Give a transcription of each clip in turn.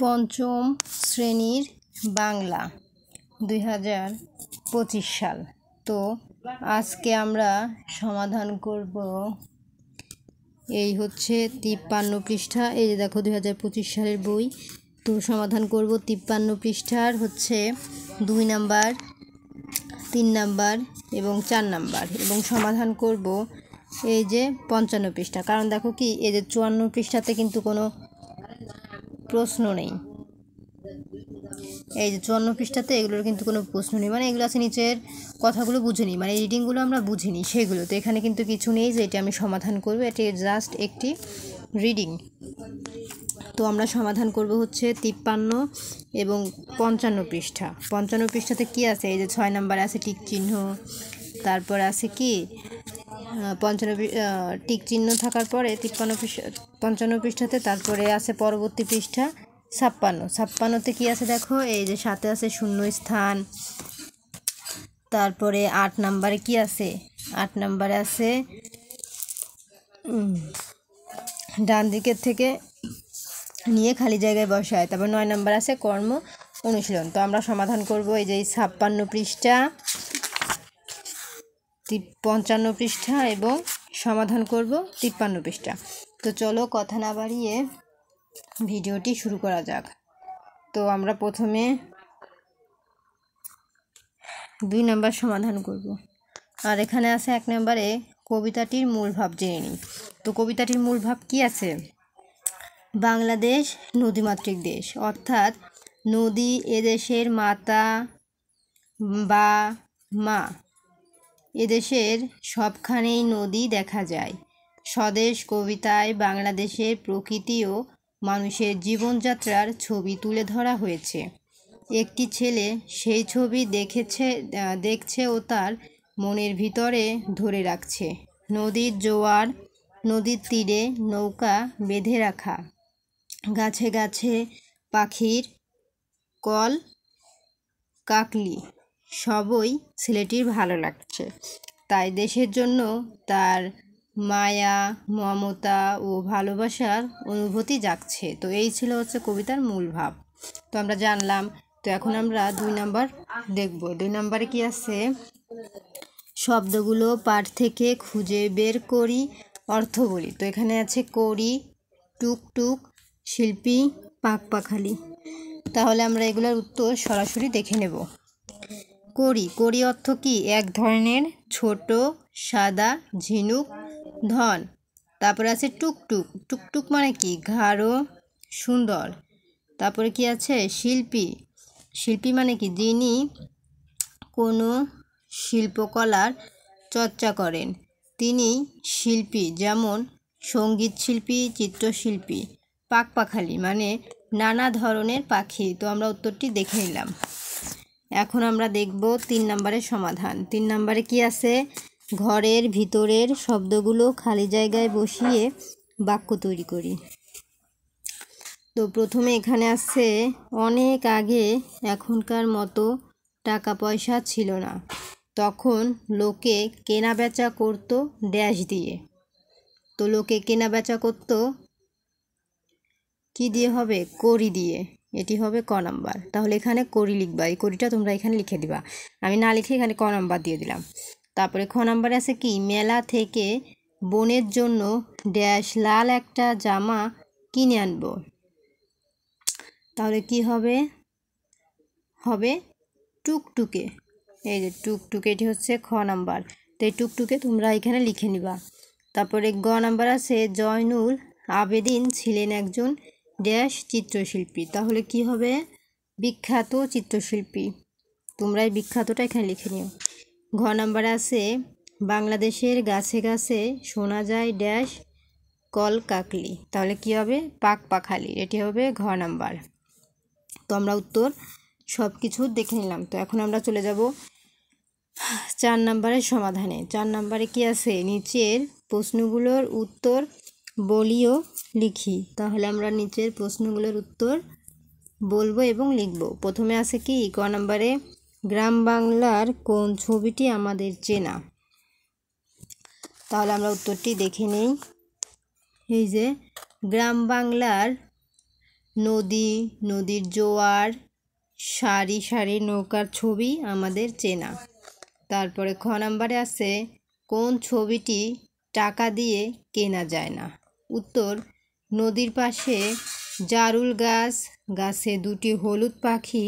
পঞ্চম শ্রেণীর বাংলা 2025 সাল। তো আজকে আমরা সমাধান করব, এই হচ্ছে 53 পৃষ্ঠা। এই যে দেখো 2025 সালের বই। তো সমাধান করব 53 পৃষ্ঠার হচ্ছে 2 নাম্বার, 3 নাম্বার এবং 4 নাম্বার, এবং সমাধান করব এই যে 55 পৃষ্ঠা। কারণ দেখো কি, এই যে 54 পৃষ্ঠাতে কিন্তু কোনো প্রশ্ন নেই। এই যে 54 পৃষ্ঠাতে এগুলোর কিন্তু কোনো প্রশ্ন নেই, মানে এগুলো আছে নিচের কথাগুলো বুঝে নিই, মানে রিডিংগুলো আমরা বুঝিনি সেগুলো। তো এখানে কিন্তু কিছু নেই যে এটা আমি সমাধান করব, এটি জাস্ট একটি রিডিং। তো আমরা সমাধান করব হচ্ছে 53 এবং 55 পৃষ্ঠা। 55 পৃষ্ঠাতে কি আছে, এই যে 6 নাম্বার আছে টিক চিহ্ন, তারপর আছে কি 55 টিক চিহ্ন থাকার পরে 55 পৃষ্ঠাতে, তারপরে আছে পরবর্তী পৃষ্ঠা 56তে কি আছে দেখো, এই যে সাথে আছে শূন্য স্থান। তারপরে 8 নাম্বারে কি আছে, 8 নাম্বারে আছে ডান দিকের থেকে নিয়ে খালি জায়গায় বসায়। তারপর 9 নাম্বার আছে কর্ম অনুশীলন। তো আমরা সমাধান করব এই যে 56 পৃষ্ঠা, 55 পৃষ্ঠা এবং সমাধান করব 53 পৃষ্ঠা। তো চলো কথা না বাড়িয়ে ভিডিওটি শুরু করা যাক। তো আমরা প্রথমে 2 নাম্বার সমাধান করব। আর এখানে আছে 1 নাম্বারে কবিতাটির মূল ভাব জেনে নিই। তো কবিতাটির মূল ভাব কি আছে, বাংলাদেশ নদীমাতৃক দেশ, অর্থাৎ নদী এদেশের মাতা বা মা। এদেশের সবখানেই নদী দেখা যায়। স্বদেশ কবিতায় বাংলাদেশের প্রকৃতি ও মানুষের জীবনযাত্রার ছবি তুলে ধরা হয়েছে। একটি ছেলে সেই ছবি দেখছে ও তার মনের ভিতরে ধরে রাখছে। নদীর জোয়ার, নদীর তীরে নৌকা বেঁধে রাখা, গাছে গাছে পাখির কল কাকলি, সবই ছেলেটির ভালো লাগছে। তাই দেশের জন্য তার মায়া, মমতা ও ভালোবাসার অনুভূতি জাগছে। তো এই ছিল হচ্ছে কবিতার মূল ভাব। তো আমরা জানলাম। তো এখন আমরা 2 নাম্বার দেখব। 2 নাম্বারে কি আছে, শব্দগুলো পাঠ থেকে খুঁজে বের করি, অর্থ বলি। তো এখানে আছে করি, টুকটুক, শিল্পী, পাখপাখালি। তাহলে আমরা এগুলোর উত্তর সরাসরি দেখে নেব। করি অর্থ কি, এক ধরনের ছোট সাদা ঝিনুক ধন। তারপরে আছে টুকটুক, টুকটুক মানে কি, গাঢ় সুন্দর। তারপরে কি আছে শিল্পী মানে কি, যিনি কোনো শিল্পকলার চর্চা করেন তিনি শিল্পী, যেমন সঙ্গীত শিল্পী, চিত্রশিল্পী। পাখপাখালি মানে নানা ধরনের পাখি। তো আমরা উত্তরটি দেখে নিলাম। এখন আমরা দেখব 3 নাম্বারের সমাধান। 3 নাম্বারে কি আছে, ঘরের ভিতরের শব্দগুলো খালি জায়গায় বসিয়ে বাক্য তৈরি করি। তো প্রথমে এখানে আছে, অনেক আগে এখনকার মতো টাকা পয়সা ছিল না, তখন লোকে কেনা বেচা করতো ড্যাশ দিয়ে। তো লোকে কেনা বেচা করতো কি দিয়ে হবে, করি দিয়ে। এটি হবে ক নাম্বার। তাহলে এখানে করি লিখবা, এই করিটা তোমরা এখানে লিখে দিবা, আমি না লিখে এখানে ক নাম্বার দিয়ে দিলাম। তারপরে খ নাম্বারে আছে কি, মেলা থেকে বোনের জন্য ড্যাশ লাল একটা জামা কিনে আনবো। তাহলে কি হবে, টুকটুকে। এই যে টুকটুকে, এটি হচ্ছে খ নাম্বার। তো এই টুকটুকে তোমরা এখানে লিখে নিবা। তারপরে গ নাম্বার আছে, জয়নুল আবেদিন ছিলেন একজন ড্যাশ চিত্রশিল্পী। তাহলে কি হবে, বিখ্যাত চিত্রশিল্পী। তোমরা এই বিখ্যাতটা এখানে লিখে নিও। ঘ নাম্বারে আছে, বাংলাদেশের গাছে গাছে শোনা যায় ড্যাশ কল কাকলি। তাহলে কি হবে, পাখপাখালি। এটি হবে ঘ নাম্বার। তো আমরা উত্তর সব কিছু দেখে নিলাম। তো এখন আমরা চলে যাব 4 নাম্বারের সমাধানে। 4 নাম্বারে কি আছে, নিচের প্রশ্নগুলোর উত্তর বলিও লিখি। তাহলে আমরা নিচের প্রশ্নগুলোর উত্তর বলবো এবং লিখব। প্রথমে আছে কি, ক নাম্বারে, গ্রাম বাংলার কোন ছবিটি আমাদের চেনা। তাহলে আমরা উত্তরটি দেখে নেই। এই যে গ্রাম বাংলার নদী, নদীর জোয়ার, সারি সারি নৌকার ছবি আমাদের চেনা। তারপরে খ নাম্বারে আছে কোন ছবিটি টাকা দিয়ে কেনা যায় না? উত্তর, নদীর পাশে জারুল গাছ, গাছে দুটি হলুদ পাখি,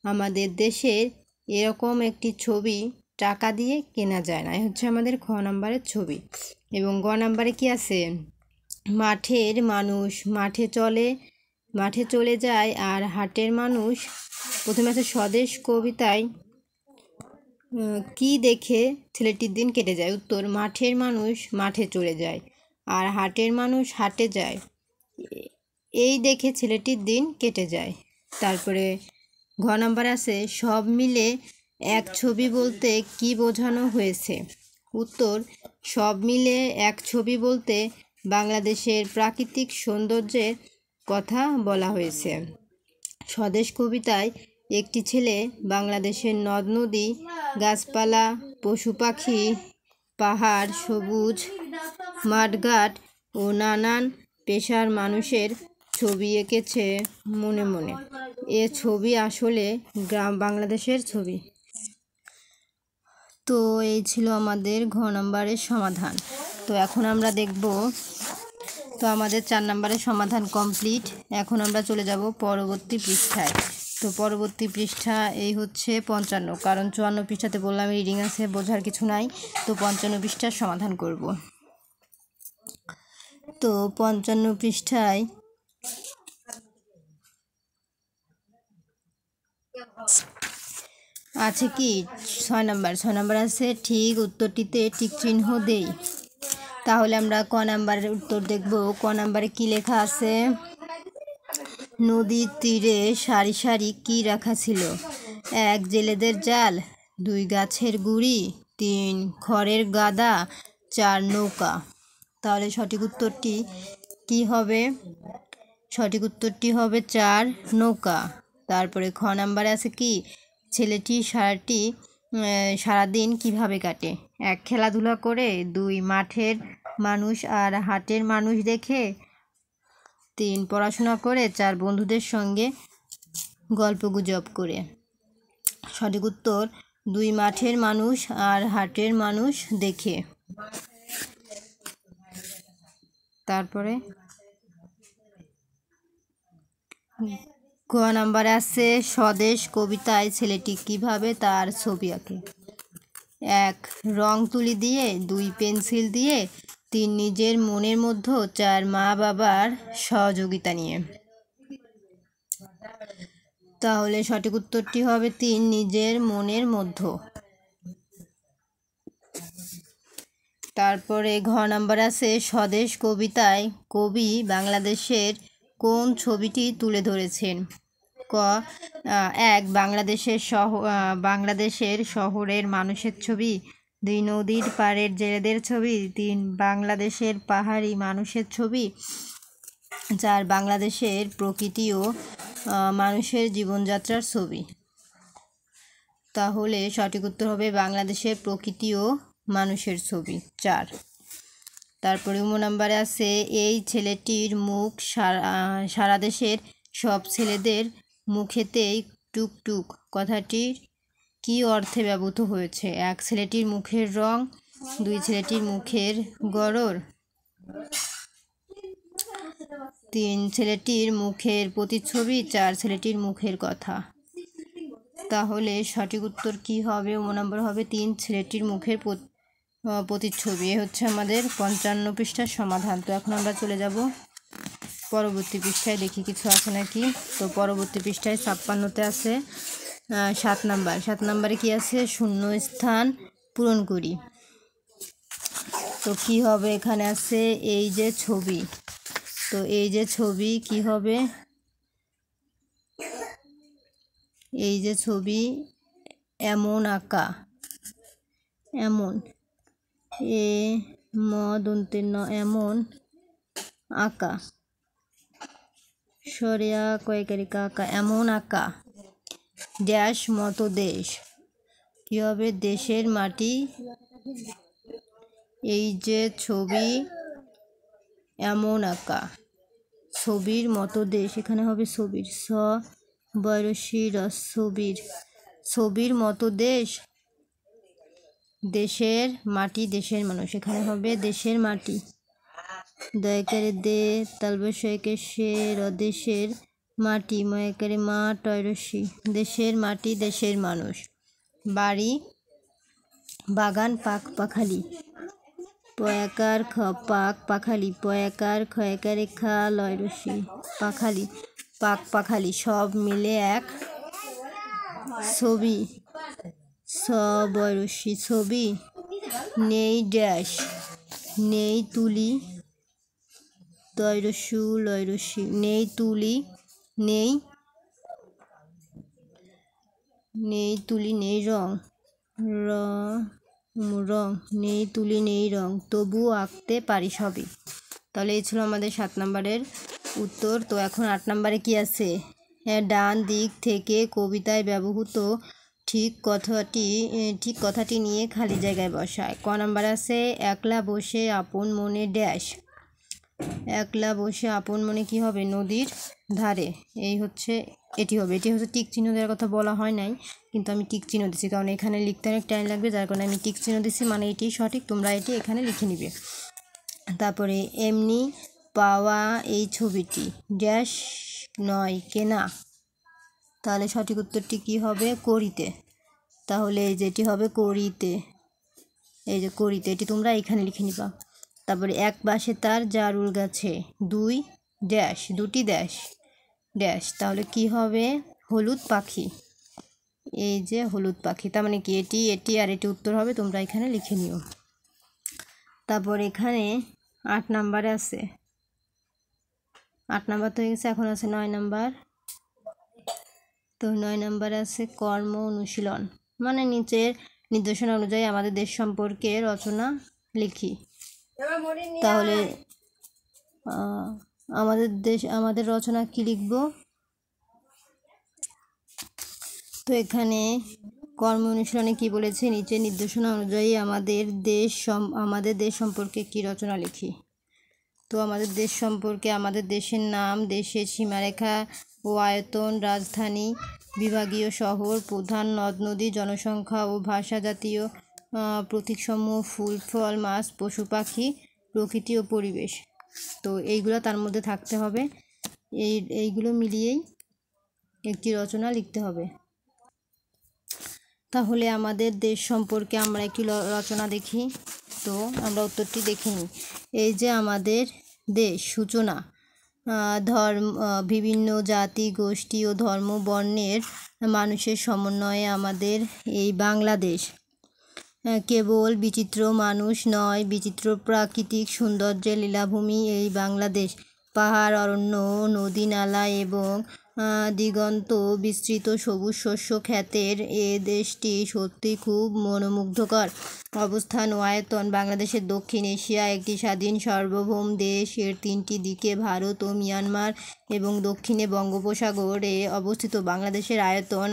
আমাদের দেশের এরকম একটি ছবি টাকা দিয়ে কেনা যায় না। এই হচ্ছে আমাদের খ নাম্বারের ছবি। এবং গ নাম্বারে কি আছে? মাঠের মানুষ মাঠে চলে যায় আর হাটের মানুষ। প্রথমে আছে স্বদেশ কবিতায় কি দেখে ছেলেটির দিন কেটে যায়? উত্তর, মাঠের মানুষ মাঠে চলে যায় আর হাটের মানুষ হাটে যায়, এই দেখে ছেলেটির দিন কেটে যায়। তারপরে ঘ নাম্বার আছে সব মিলে এক ছবি বলতে কি বোঝানো হয়েছে? উত্তর, সব মিলে এক ছবি বলতে বাংলাদেশের প্রাকৃতিক সৌন্দর্যের কথা বলা হয়েছে। স্বদেশ কবিতায় একটি ছেলে বাংলাদেশের নদ নদী, গাছপালা, পশু পাখি, পাহাড়, সবুজ মাঠঘাট ও নানান পেশার মানুষের ছবি এঁকেছে মনে মনে। এ ছবি আসলে বাংলাদেশের ছবি। তো এই ছিল আমাদের ঘ নাম্বারের সমাধান। তো এখন আমরা দেখব, তো আমাদের 4 নাম্বারের সমাধান কমপ্লিট। এখন আমরা চলে যাব পরবর্তী পৃষ্ঠায়। তো পরবর্তী পৃষ্ঠা এই হচ্ছে 55, কারণ 54 পৃষ্ঠাতে বললাম রিডিং আছে, বোঝার কিছু নাই। তো 55 পৃষ্ঠার সমাধান করব। তো 55 পৃষ্ঠায় আছে কি 6 নাম্বার আছে ঠিক উত্তরটিতে টিক চিহ্ন দেই। তাহলে আমরা ক নাম্বারের উত্তর দেখব। ক নাম্বারে কি লেখা আছে? নদীর তীরে সারি সারি কি রাখা ছিল? 1 জেলেদের জাল, 2 গাছের গুঁড়ি, 3 খড়ের গাদা, 4 নৌকা। তাহলে সঠিক উত্তরটি কি হবে? সঠিক উত্তরটি হবে 4 নৌকা। তারপরে খ নাম্বারে আছে কি ছেলেটি সারাদিন কিভাবে কাটে? 1 খেলাধুলা করে, 2 মাঠের মানুষ আর হাটের মানুষ দেখে, 3 পড়াশোনা করে, 4 বন্ধুদের সঙ্গে গল্পগুজব করে। সঠিক উত্তর 2 মাঠের মানুষ আর হাটের মানুষ দেখে। তারপরে গ নাম্বারে আছে স্বদেশ কবিতায় ছেলেটি কিভাবে তার ছবি আঁকে? 1 রং তুলি দিয়ে, 2 পেন্সিল দিয়ে, 3 নিজের মনের মধ্যে, 4 মা বাবার সহযোগিতা নিয়ে। তাহলে সঠিক উত্তরটি হবে 3 নিজের মনের মধ্যে। তারপরে ঘ নাম্বার আছে স্বদেশ কবিতায় কবি বাংলাদেশের কোন ছবিটি তুলে ধরেছেন? ক 1 বাংলাদেশের শহরের মানুষের ছবি, 2 নদীর পাড়ের জেলেদের ছবি, 3 বাংলাদেশের পাহাড়ি মানুষের ছবি, 4 বাংলাদেশের প্রকৃতি ও মানুষের জীবনযাত্রার ছবি। তাহলে সঠিক উত্তর হবে বাংলাদেশের প্রকৃতি ও মানুষের ছবি 4। তারপরে ম নাম্বারে আছে এই ছেলেটির মুখ সারা দেশের সব ছেলেদের মুখেতেই টুকটুক কথাটির কি অর্থে ব্যবহৃত হয়েছে? 1 ছেলেটির মুখের রং, 2 ছেলেটির মুখের গড়র, 3 ছেলেটির মুখের প্রতিচ্ছবি, 4 ছেলেটির মুখের কথা। তাহলে সঠিক উত্তর কি হবে? ও নম্বর হবে 3 ছেলেটির মুখের প্রতিচ্ছবি। এ হচ্ছে আমাদের 55 পৃষ্ঠার সমাধান। তো এখন আমরা চলে যাব পরবর্তী পৃষ্ঠায়, দেখি কিছু আছে নাকি। তো পরবর্তী পৃষ্ঠায় 56তে আছে 7 নাম্বার। 7 নাম্বারে কি আছে? শূন্য স্থান পূরণ করি। তো কি হবে? এখানে আছে এই যে ছবি, তো এই যে ছবি কি হবে? এই যে ছবি এমন আঁকা, এমন এ ম দন্তের ন, এমন আঁকা, সরিয়া কয়কারিকা আঁকা, এমন আঁকা ড্যাশ মতো দেশ। কি হবে? দেশের মাটি। এই যে ছবি এমন আঁকা, ছবির মতো দেশ, এখানে হবে ছবির, স বয়রসি রস, ছবির, ছবির মতো দেশ, দেশের মাটি দেশের মানুষ, এখানে হবে দেশের মাটি, দয়াকারে দে তালবসকে সে দেশের মাটি, ময়াকারে মা টয়রসি, দেশের মাটি দেশের মানুষ, বাড়ি বাগান পাক পাখালি, পয়াকার খ পাক পাখালি, পয়াকার খয়াকারে খা লয়রসি, পাখালি পাক পাখালি, সব মিলে এক ছবি, স বয়রসি ছবি, নেই ড্যাশ, নেই তুলি, তয়রসু লয়রসি, নেই তুলি, নেই নেই তুলি নেই রং, রং নেই তুলি নেই রং, তবুও আঁকতে পারি সবই। তাহলে এই ছিল আমাদের 7 নম্বরের উত্তর। তো এখন 8 নম্বরে কি আছে? ডান দিক থেকে কবিতায় ব্যবহৃত ঠিক কথাটি নিয়ে খালি জায়গায় বসায়। ক নাম্বার আছে একলা বসে আপন মনে ড্যাশ, একলা বসে আপন মনে কি হবে? নদীর ধারে, এটি হবে টিক চিহ্ন দেওয়ার কথা বলা হয় নাই, কিন্তু আমি টিক চিহ্ন দিচ্ছি কারণ এখানে লিখতে অনেক টাইম লাগবে, যার কারণে আমি টিক চিহ্ন দিচ্ছি, মানে এটি সঠিক, তোমরা এটি এখানে লিখে নিবে। তারপরে এমনি পাওয়া এই ছবিটি ড্যাশ নয় কেনা, তাহলে সঠিক উত্তরটি কি হবে? করিতে। তাহলে যেটি হবে করিতে, এই যে করিতে, এটি তোমরা এখানে লিখে নিবা। তারপরে এক বাসে তার জারুল গাছে, দুই ড্যাশ, দুটি ড্যাশ ড্যাশ, তাহলে কি হবে? হলুদ পাখি, এই যে হলুদ পাখি, তার মানে কি এটি আর এটি উত্তর হবে, তোমরা এখানে লিখে নিও। তারপর এখানে 8 নাম্বারে আছে, 8 নাম্বার তো হয়ে গেছে, এখন আছে 9 নাম্বার। তো 9 নাম্বারে আছে কর্ম অনুশীলন, মানে নিচের নির্দেশনা অনুযায়ী আমাদের দেশ সম্পর্কে রচনা লিখি। তাহলে আমাদের রচনা কি লিখব? তো এখানে কর্ম অনুশীলনে কি বলেছে? নিচের নির্দেশনা অনুযায়ী আমাদের দেশ সম্পর্কে কি রচনা লিখি। তো আমাদের দেশ সম্পর্কে আমাদের দেশের নাম, দেশের সীমারেখা ও আয়তন, রাজধানী, বিভাগীয় শহর, প্রধান নদ নদী, জনসংখ্যা ও ভাষা, জাতীয় প্রতীকসমূহ, ফুল ফল, মাছ, পশু পাখি, প্রকৃতি ও পরিবেশ। তো এইগুলো তার মধ্যে থাকতে হবে, এইগুলো মিলিয়েই একটি রচনা লিখতে হবে। তাহলে আমাদের দেশ সম্পর্কে আমরা একটি রচনা দেখি। তো আমরা উত্তরটি দেখে নিই। এই যে আমাদের দেশ, সূচনা বিভিন্ন জাতি গোষ্ঠী ও ধর্ম বর্ণের মানুষের সমন্বয়ে আমাদের এই বাংলাদেশ কেবল বিচিত্র মানুষ নয়, বিচিত্র প্রাকৃতিক সৌন্দর্যের লীলাভূমি এই বাংলাদেশ। পাহাড়, অরণ্য, নদী নালা এবং দিগন্ত বিস্তৃত সবুজ শস্য খ্যাতের এ দেশটি সত্যি খুব মনোমুগ্ধকর। অবস্থান ও আয়তন, বাংলাদেশের দক্ষিণ এশিয়া একটি স্বাধীন সার্বভৌম দেশ। এর 3টি দিকে ভারত ও মিয়ানমার এবং দক্ষিণে বঙ্গোপসাগরে অবস্থিত। বাংলাদেশের আয়তন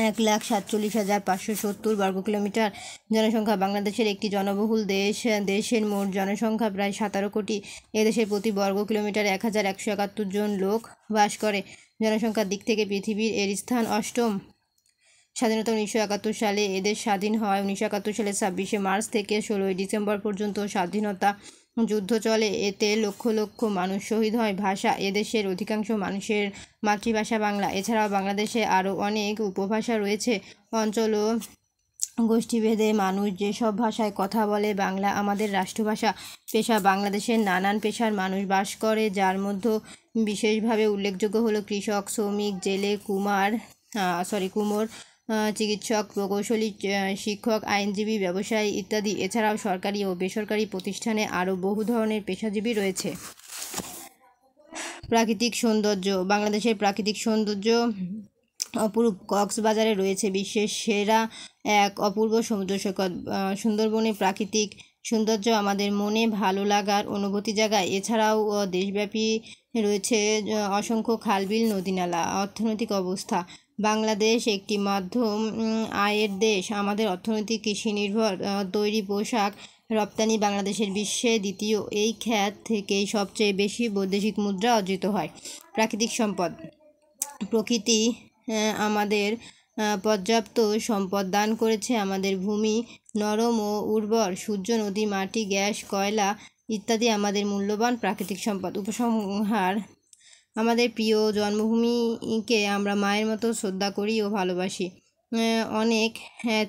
1,47,570 বর্গ কিলোমিটার। জনসংখ্যা, বাংলাদেশের একটি জনবহুল দেশ। দেশের মোট জনসংখ্যা প্রায় 17 কোটি। এদেশের প্রতি বর্গ কিলোমিটার 1,171 জন লোক বাস করে। জনসংখ্যার দিক থেকে পৃথিবীর এর স্থান 8ম। স্বাধীনতা 1971 সালে এদেশ স্বাধীন হয়। 1971 সালের 26শে মার্চ থেকে 16ই ডিসেম্বর পর্যন্ত স্বাধীনতা যুদ্ধ চলে। এতে লক্ষ লক্ষ মানুষ শহীদ হয়। ভাষা, এদেশের অধিকাংশ মানুষের মাতৃভাষা বাংলা। এছাড়াও বাংলাদেশে আরও অনেক উপভাষা রয়েছে। অঞ্চল ও গোষ্ঠীভেদে মানুষ যেসব ভাষায় কথা বলে, বাংলা আমাদের রাষ্ট্রভাষা। পেশা, বাংলাদেশের নানান পেশার মানুষ বাস করে, যার মধ্যে বিশেষভাবে উল্লেখযোগ্য হলো কৃষক, শ্রমিক, জেলে, কুমোর, চিকিৎসক, প্রকৌশলী, শিক্ষক, আইনজীবী, ব্যবসায়ী ইত্যাদি। এছাড়াও সরকারি ও বেসরকারি প্রতিষ্ঠানে আরও বহু ধরনের পেশাজীবী রয়েছে। প্রাকৃতিক সৌন্দর্য, বাংলাদেশের প্রাকৃতিক সৌন্দর্য অপরূপ। কক্সবাজারে রয়েছে বিশ্বের সেরা এক অপূর্ব সমুদ্র সৈকত। সুন্দরবনের প্রাকৃতিক সৌন্দর্য আমাদের মনে ভালো লাগার অনুভূতি জাগায়। এছাড়াও দেশব্যাপী রয়েছে অসংখ্য খালবিল, নদীনালা। অর্থনৈতিক অবস্থা, বাংলাদেশ একটি মধ্যম আয়ের দেশ। আমাদের অর্থনীতি কৃষি নির্ভর। তৈরি পোশাক, রপ্তানি বাংলাদেশের বিশ্বে দ্বিতীয়। এই খাত থেকেই সবচেয়ে বেশি বৈদেশিক মুদ্রা অর্জিত হয়। প্রাকৃতিক সম্পদ। প্রকৃতি আমাদের পর্যাপ্ত সম্পদ দান করেছে। আমাদের ভূমি নরম ও উর্বর। সূর্য, নদী, মাটি, গ্যাস, কয়লা ইত্যাদি আমাদের মূল্যবান প্রাকৃতিক সম্পদ। উপসংহার: আমাদের প্রিয় জন্মভূমিকে আমরা মায়ের মতো শ্রদ্ধা করি ও ভালোবাসি। অনেক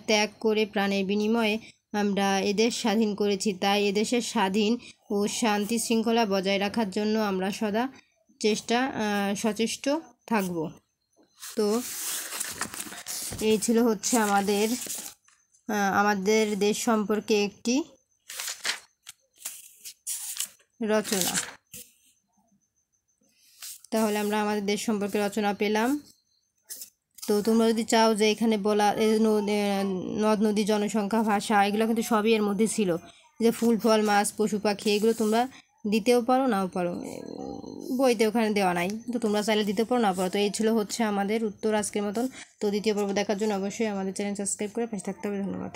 ত্যাগ করে প্রাণের বিনিময়ে আমরা এদেশ স্বাধীন করেছি। তাই এদেশের স্বাধীন ও শান্তি শৃঙ্খলা বজায় রাখার জন্য আমরা সদা সচেষ্ট থাকব। তো এই ছিল হচ্ছে আমাদের দেশ সম্পর্কে একটি রচনা। তাহলে আমরা আমাদের দেশ সম্পর্কে রচনা পেলাম। তো তোমরা যদি চাও যে এখানে বলা নদ নদী, জনসংখ্যা, ভাষা, এগুলো কিন্তু সবই এর মধ্যে ছিল, যে ফুল ফল, মাছ, পশু পাখি, এগুলো তোমরা দিতেও পারো নাও পারো, বইতে ওখানে দেওয়া নাই, তো তোমরা চাইলে দিতে পারো না পারো। তো এই ছিল হচ্ছে আমাদের উত্তর আজকের মতন। তো দ্বিতীয় পর্ব দেখার জন্য অবশ্যই আমাদের চ্যানেল সাবস্ক্রাইব করে পাশে থাকতে হবে। ধন্যবাদ।